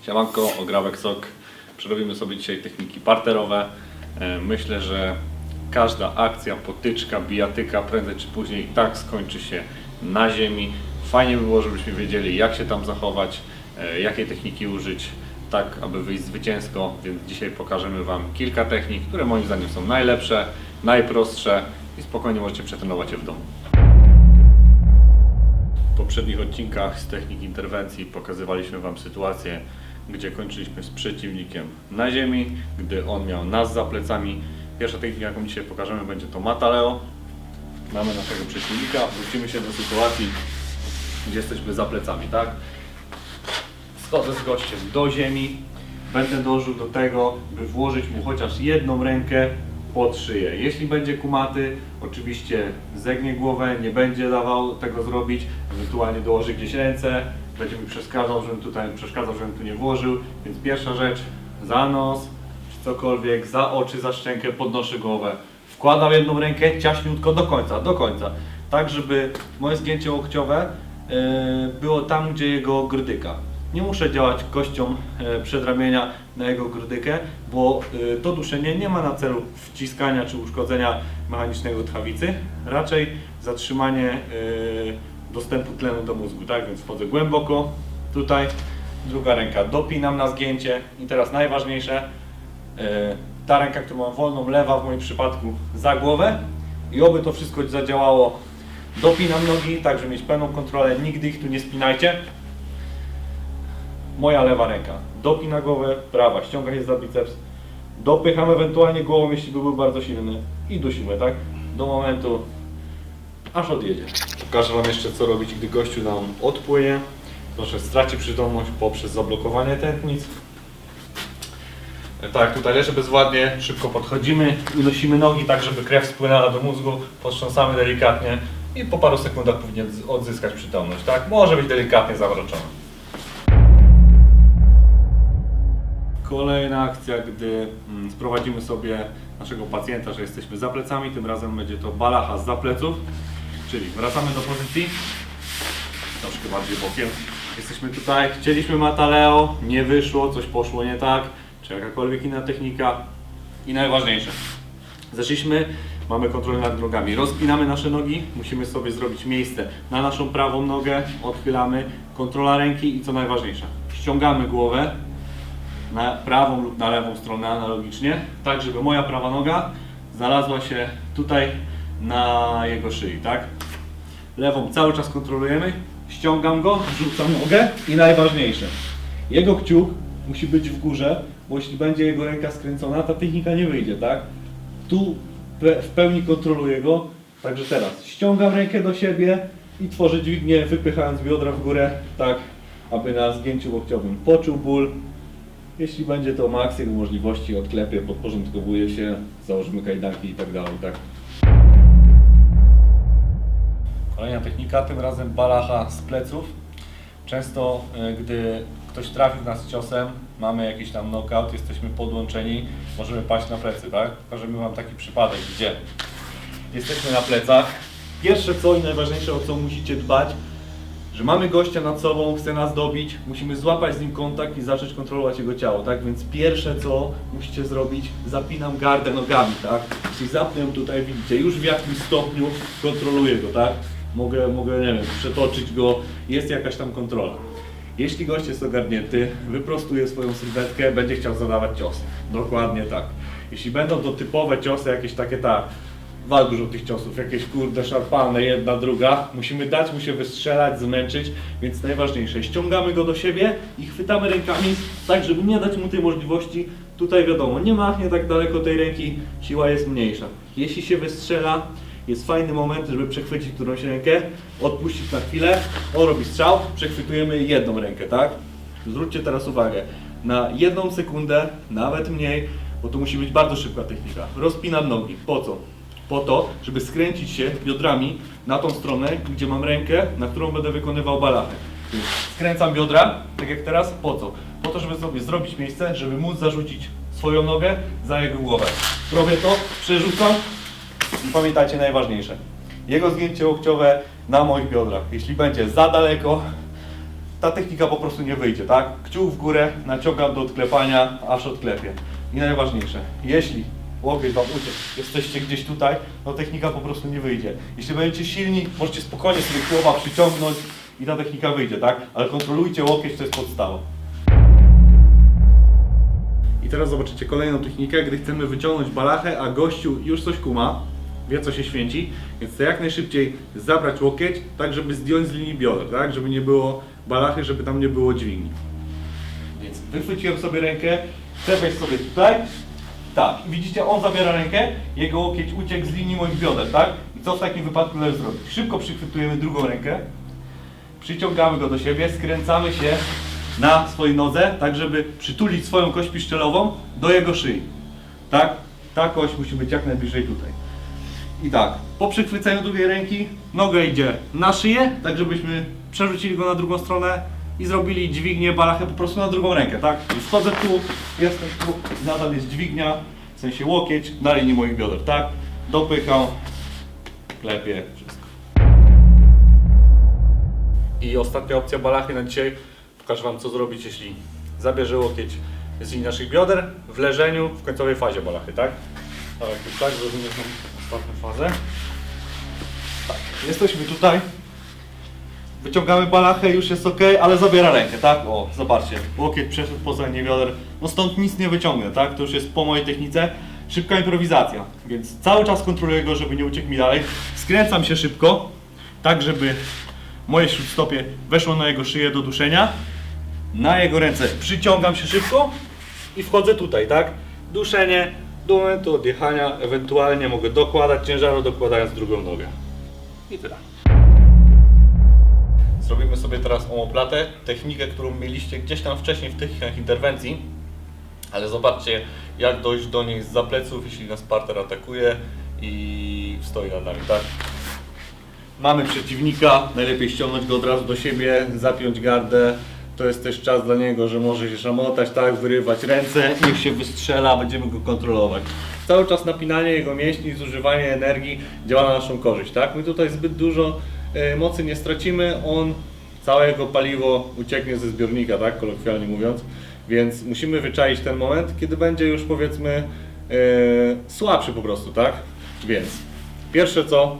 Siemanko, Ograwek Sok. Przerobimy sobie dzisiaj techniki parterowe. Myślę, że każda akcja, potyczka, bijatyka prędzej czy później i tak skończy się na ziemi. Fajnie by było, żebyśmy wiedzieli, jak się tam zachować, jakie techniki użyć, tak aby wyjść zwycięsko, więc dzisiaj pokażemy Wam kilka technik, które moim zdaniem są najlepsze, najprostsze i spokojnie możecie przetrenować je w domu. W poprzednich odcinkach z technik interwencji pokazywaliśmy Wam sytuację, gdzie kończyliśmy z przeciwnikiem na ziemi, gdy on miał nas za plecami. Pierwsza technika, jaką dzisiaj pokażemy, będzie to Mataleo. Mamy naszego przeciwnika, wrócimy się do sytuacji, gdzie jesteśmy za plecami, tak? Schodzę z gościem do ziemi, będę dążył do tego, by włożyć mu chociaż jedną rękę pod szyję. Jeśli będzie kumaty, oczywiście zegnie głowę, nie będzie dawał tego zrobić, ewentualnie dołoży gdzieś ręce, będzie mi przeszkadzał, żebym tu nie włożył, więc pierwsza rzecz, za nos, czy cokolwiek, za oczy, za szczękę, podnoszę głowę. Wkładam jedną rękę ciaśniutko do końca, tak żeby moje zgięcie łokciowe było tam, gdzie jego grdyka. Nie muszę działać kością przedramienia na jego grudykę, bo to duszenie nie ma na celu wciskania czy uszkodzenia mechanicznego tchawicy, raczej zatrzymanie dostępu tlenu do mózgu, tak? Więc wchodzę głęboko, tutaj, druga ręka dopinam na zgięcie i teraz najważniejsze, ta ręka, którą mam wolną, lewa w moim przypadku za głowę i oby to wszystko zadziałało, dopinam nogi, tak żeby mieć pełną kontrolę, nigdy ich tu nie spinajcie. Moja lewa ręka dopina głowę, prawa ściąga się za biceps, dopycham ewentualnie głową, jeśli by był bardzo silny i dusimy, tak? Do momentu, aż odjedzie. Pokażę Wam jeszcze, co robić, gdy gościu nam odpłynie. Proszę, straci przytomność poprzez zablokowanie tętnic. Tak, tutaj leży bezwładnie, szybko podchodzimy, unosimy nogi tak, żeby krew spłynęła do mózgu, potrząsamy delikatnie i po paru sekundach powinien odzyskać przytomność, tak? Może być delikatnie zawroczony. Kolejna akcja, gdy sprowadzimy sobie naszego pacjenta, że jesteśmy za plecami, tym razem będzie to balacha zza pleców, czyli wracamy do pozycji, troszkę bardziej bokiem. Jesteśmy tutaj, chcieliśmy Mataleo, nie wyszło, coś poszło nie tak, czy jakakolwiek inna technika i najważniejsze, zeszliśmy, mamy kontrolę nad nogami, rozpinamy nasze nogi, musimy sobie zrobić miejsce na naszą prawą nogę, odchylamy, kontrola ręki i co najważniejsze, ściągamy głowę na prawą lub na lewą stronę analogicznie, tak żeby moja prawa noga znalazła się tutaj na jego szyi, tak? Lewą cały czas kontrolujemy, ściągam go, rzucam nogę i najważniejsze, jego kciuk musi być w górze, bo jeśli będzie jego ręka skręcona, ta technika nie wyjdzie, tak? Tu w pełni kontroluję go, także teraz ściągam rękę do siebie i tworzę dźwignię, wypychając biodra w górę, tak aby na zgięciu łokciowym poczuł ból. Jeśli będzie to maks jego możliwości, odklepię, podporządkowuję się, założymy kajdanki i tak dalej, tak? Kolejna technika, tym razem balacha z pleców. Często, gdy ktoś trafił w nas ciosem, mamy jakiś tam knockout, jesteśmy podłączeni, możemy paść na plecy, tak? Pokażemy Wam taki przypadek, gdzie jesteśmy na plecach. Pierwsze co i najważniejsze, o co musicie dbać, że mamy gościa nad sobą, chce nas dobić, musimy złapać z nim kontakt i zacząć kontrolować jego ciało, tak? Więc pierwsze co musicie zrobić, zapinam gardę nogami, tak? Jeśli zapnę ją tutaj, widzicie, już w jakimś stopniu kontroluję go, tak? Mogę, nie wiem, przetoczyć go, jest jakaś tam kontrola. Jeśli gość jest ogarnięty, wyprostuje swoją sylwetkę, będzie chciał zadawać ciosy. Dokładnie tak. Jeśli będą to typowe ciosy, jakieś takie wal dużo tych ciosów, jakieś kurde szarpane, jedna, druga. Musimy dać mu się wystrzelać, zmęczyć, więc najważniejsze, ściągamy go do siebie i chwytamy rękami, tak żeby nie dać mu tej możliwości. Tutaj wiadomo, nie machnie tak daleko tej ręki, siła jest mniejsza. Jeśli się wystrzela, jest fajny moment, żeby przechwycić którąś rękę, odpuścić na chwilę, on robi strzał, przechwytujemy jedną rękę, tak? Zwróćcie teraz uwagę, na 1 sekundę, nawet mniej, bo to musi być bardzo szybka technika. Rozpinam nogi. Po co? Po to, żeby skręcić się biodrami na tą stronę, gdzie mam rękę, na którą będę wykonywał balachę. Skręcam biodra, tak jak teraz, po co? Po to, żeby sobie zrobić miejsce, żeby móc zarzucić swoją nogę za jego głowę. Robię to, przerzucam i pamiętajcie najważniejsze. Jego zgięcie łokciowe na moich biodrach. Jeśli będzie za daleko, ta technika po prostu nie wyjdzie, tak? Kciuk w górę, naciągam do odklepania, aż odklepię. I najważniejsze, jeśli łokieć wam uciekł, jesteście gdzieś tutaj, no technika po prostu nie wyjdzie. Jeśli będziecie silni, możecie spokojnie sobie głowa przyciągnąć i ta technika wyjdzie, tak? Ale kontrolujcie łokieć, to jest podstawa. I teraz zobaczycie kolejną technikę, gdy chcemy wyciągnąć balachę, a gościu już coś kuma, wie co się święci, więc chcę jak najszybciej zabrać łokieć, tak żeby zdjąć z linii bioder, tak? Żeby nie było balachy, żeby tam nie było dźwigni. Więc wychwyciłem sobie rękę, chcę wejść sobie tutaj, tak, i widzicie, on zabiera rękę, jego łokieć uciekł z linii moich bioder, tak? I co w takim wypadku należy zrobić? Szybko przychwytujemy drugą rękę, przyciągamy go do siebie, skręcamy się na swojej nodze, tak żeby przytulić swoją kość piszczelową do jego szyi. Tak? Ta kość musi być jak najbliżej tutaj. I tak, po przychwyceniu drugiej ręki noga idzie na szyję, tak żebyśmy przerzucili go na drugą stronę i zrobili dźwignię, balachę po prostu na drugą rękę, tak? Więc wchodzę tu, jestem tu, nadal jest dźwignia, w sensie łokieć na linii moich bioder, tak? Dopycham, klepię, wszystko. I ostatnia opcja balachy na dzisiaj. Pokażę wam co zrobić, jeśli zabierze łokieć z linii naszych bioder w leżeniu w końcowej fazie balachy, tak? Tak, zrobimy tą ostatnią fazę. Tak, jesteśmy tutaj. Wyciągamy balachę, już jest ok, ale zabiera rękę, tak? O, zobaczcie, łokieć przeszedł poza linię bioder. No stąd nic nie wyciągnę, tak? To już jest po mojej technice. Szybka improwizacja, więc cały czas kontroluję go, żeby nie uciekł mi dalej. Skręcam się szybko, tak żeby moje śródstopie weszło na jego szyję do duszenia. Na jego ręce przyciągam się szybko i wchodzę tutaj, tak? Duszenie do momentu odjechania, ewentualnie mogę dokładać ciężaru, dokładając drugą nogę. I tyle. Zrobimy sobie teraz omoplatę, technikę, którą mieliście gdzieś tam wcześniej w technikach interwencji, ale zobaczcie jak dojść do niej zza pleców, jeśli nas parter atakuje i stoi nad nami, tak? Mamy przeciwnika, najlepiej ściągnąć go od razu do siebie, zapiąć gardę. To jest też czas dla niego, że może się szamotać, tak, wyrywać ręce, niech się wystrzela, będziemy go kontrolować. Cały czas napinanie jego mięśni, zużywanie energii działa na naszą korzyść, tak? My tutaj zbyt dużo mocy nie stracimy, całe jego paliwo ucieknie ze zbiornika, tak, kolokwialnie mówiąc. Więc musimy wyczaić ten moment, kiedy będzie już powiedzmy słabszy po prostu, tak? Więc pierwsze co,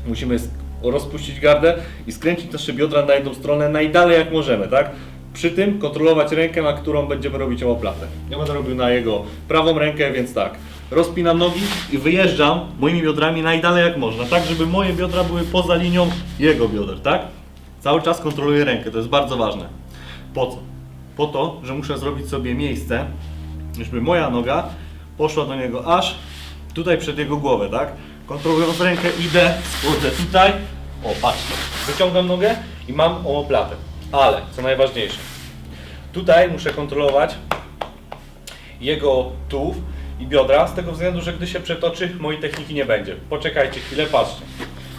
musimy rozpuścić gardę i skręcić nasze biodra na jedną stronę najdalej jak możemy, tak? Przy tym kontrolować rękę, na którą będziemy robić omoplatę. Ja będę robił na jego prawą rękę, więc tak. Rozpinam nogi i wyjeżdżam moimi biodrami najdalej jak można, tak żeby moje biodra były poza linią jego bioder, tak? Cały czas kontroluję rękę, to jest bardzo ważne. Po co? Po to, że muszę zrobić sobie miejsce, żeby moja noga poszła do niego aż tutaj przed jego głowę, tak? Kontrolując rękę idę, schodzę tutaj, o patrzcie, wyciągam nogę i mam omoplatę. Ale, co najważniejsze, tutaj muszę kontrolować jego tułów i biodra, z tego względu, że gdy się przetoczy, mojej techniki nie będzie. Poczekajcie chwilę, patrzcie.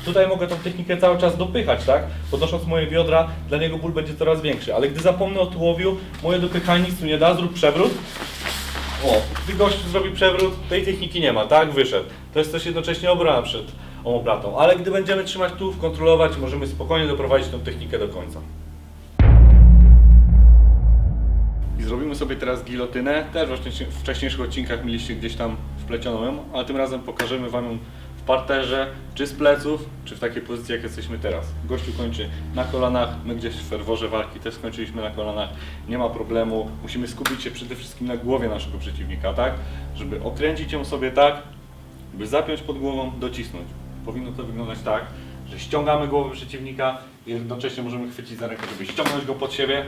Tutaj mogę tą technikę cały czas dopychać, tak? Podnosząc moje biodra, dla niego ból będzie coraz większy. Ale gdy zapomnę o tułowiu, moje dopychanie nic tu nie da, zrób przewrót. O, gdy gościu zrobi przewrót, tej techniki nie ma, tak? Wyszedł. To jest też jednocześnie obrona przed omoplatą. Ale gdy będziemy trzymać tułów, kontrolować, możemy spokojnie doprowadzić tę technikę do końca. I zrobimy sobie teraz gilotynę. Też w wcześniejszych odcinkach mieliście gdzieś tam wplecioną ją, ale tym razem pokażemy wam ją w parterze, czy z pleców, czy w takiej pozycji jak jesteśmy teraz. Gościu kończy na kolanach, my gdzieś w ferworze walki też skończyliśmy na kolanach, nie ma problemu. Musimy skupić się przede wszystkim na głowie naszego przeciwnika, tak? Żeby okręcić ją sobie tak, by zapiąć pod głową, docisnąć. Powinno to wyglądać tak, że ściągamy głowę przeciwnika i jednocześnie możemy chwycić za rękę, żeby ściągnąć go pod siebie.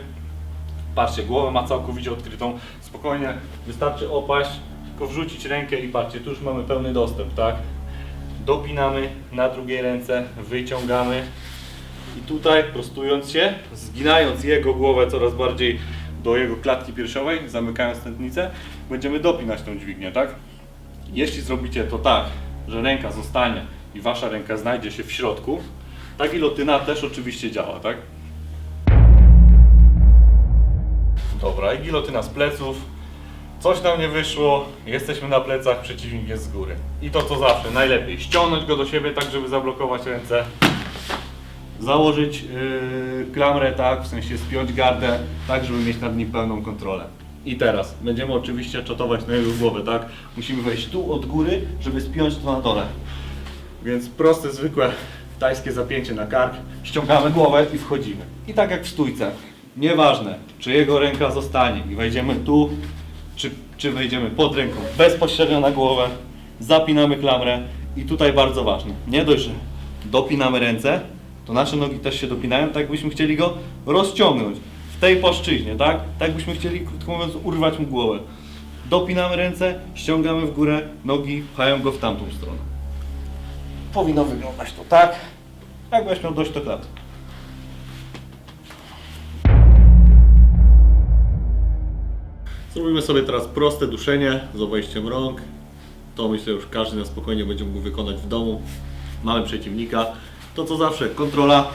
Patrzcie, głowę ma całkowicie odkrytą, spokojnie, wystarczy opaść, tylko wrzucić rękę i patrzcie, tu już mamy pełny dostęp, tak? Dopinamy na drugiej ręce, wyciągamy i tutaj prostując się, zginając jego głowę coraz bardziej do jego klatki piersiowej, zamykając tętnicę, będziemy dopinać tą dźwignię, tak? Jeśli zrobicie to tak, że ręka zostanie i wasza ręka znajdzie się w środku, ta gilotyna też oczywiście działa, tak? Dobra, i gilotyna z pleców. Coś nam nie wyszło, jesteśmy na plecach, przeciwnik jest z góry. I to co zawsze, najlepiej ściągnąć go do siebie tak, żeby zablokować ręce. założyć klamrę, tak, w sensie spiąć gardę, tak, żeby mieć nad nim pełną kontrolę. I teraz będziemy oczywiście czatować na jego głowę, tak? Musimy wejść tu od góry, żeby spiąć to na dole. Więc proste, zwykłe tajskie zapięcie na kark, ściągamy głowę i wchodzimy. I tak jak w stójce, nieważne, czy jego ręka zostanie i wejdziemy tu, czy wejdziemy pod ręką bezpośrednio na głowę, zapinamy klamrę i tutaj bardzo ważne, nie dość, że dopinamy ręce, to nasze nogi też się dopinają, tak jakbyśmy chcieli go rozciągnąć w tej płaszczyźnie, tak? Tak byśmy chcieli, krótko mówiąc, urwać mu głowę. Dopinamy ręce, ściągamy w górę, nogi pchają go w tamtą stronę. Powinno wyglądać to tak, jakbyś miał dojść do klaty. Zrobimy sobie teraz proste duszenie z obejściem rąk. To myślę, już każdy na spokojnie będzie mógł wykonać w domu. Mamy przeciwnika. To co zawsze, kontrola.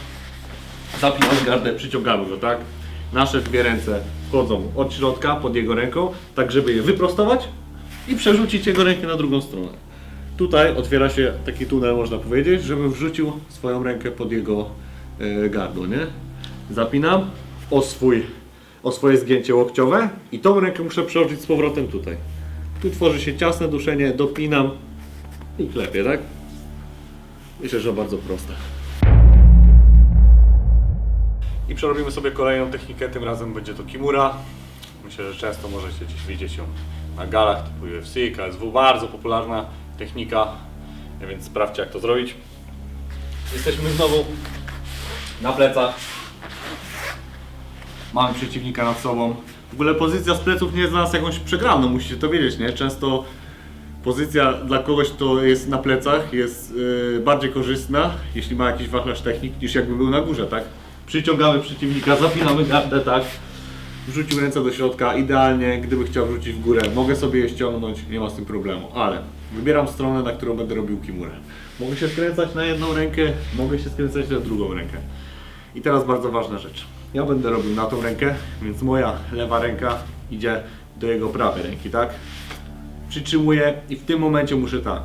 Zapinamy gardę, przyciągamy go, tak? Nasze dwie ręce wchodzą od środka pod jego ręką, tak żeby je wyprostować i przerzucić jego rękę na drugą stronę. Tutaj otwiera się taki tunel, można powiedzieć, żebym wrzucił swoją rękę pod jego gardło, nie? Zapinam o swoje zgięcie łokciowe i tą rękę muszę przełożyć z powrotem tutaj. Tu tworzy się ciasne duszenie, dopinam i klepię, tak? Myślę, że bardzo proste. I przerobimy sobie kolejną technikę, tym razem będzie to kimura. Myślę, że często możecie gdzieś widzieć ją na galach typu UFC, KSW, bardzo popularna technika, więc sprawdźcie jak to zrobić. Jesteśmy znowu na plecach. Mamy przeciwnika nad sobą. W ogóle pozycja z pleców nie jest dla nas jakąś przegraną, musicie to wiedzieć, nie? Często pozycja dla kogoś, kto jest na plecach, jest bardziej korzystna, jeśli ma jakiś wachlarz technik, niż jakby był na górze, tak? Przyciągamy przeciwnika, zapinamy gardę, tak? Wrzucił ręce do środka, idealnie, gdyby chciał wrzucić w górę, mogę sobie je ściągnąć, nie ma z tym problemu, ale wybieram stronę, na którą będę robił kimurę. Mogę się skręcać na jedną rękę, mogę się skręcać na drugą rękę. I teraz bardzo ważna rzecz. Ja będę robił na tą rękę, więc moja lewa ręka idzie do jego prawej ręki, tak? Przytrzymuję i w tym momencie muszę tak,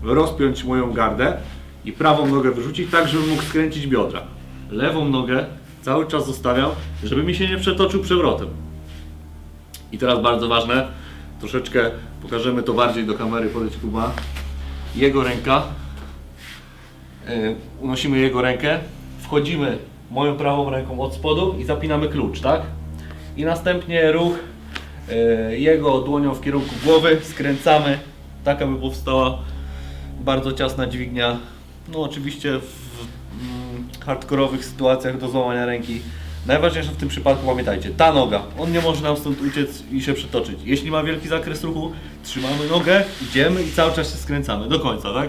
rozpiąć moją gardę i prawą nogę wyrzucić tak, żebym mógł skręcić biodra. Lewą nogę cały czas zostawiam, żeby mi się nie przetoczył przewrotem. I teraz bardzo ważne, troszeczkę pokażemy to bardziej do kamery, podejdź Kuba. Jego ręka, unosimy jego rękę, wchodzimy moją prawą ręką od spodu i zapinamy klucz, tak? I następnie ruch jego dłonią w kierunku głowy, skręcamy, tak aby powstała bardzo ciasna dźwignia. No oczywiście w hardkorowych sytuacjach do złamania ręki. Najważniejsze w tym przypadku, pamiętajcie, ta noga, on nie może nam stąd uciec i się przetoczyć. Jeśli ma wielki zakres ruchu, trzymamy nogę, idziemy i cały czas się skręcamy do końca, tak?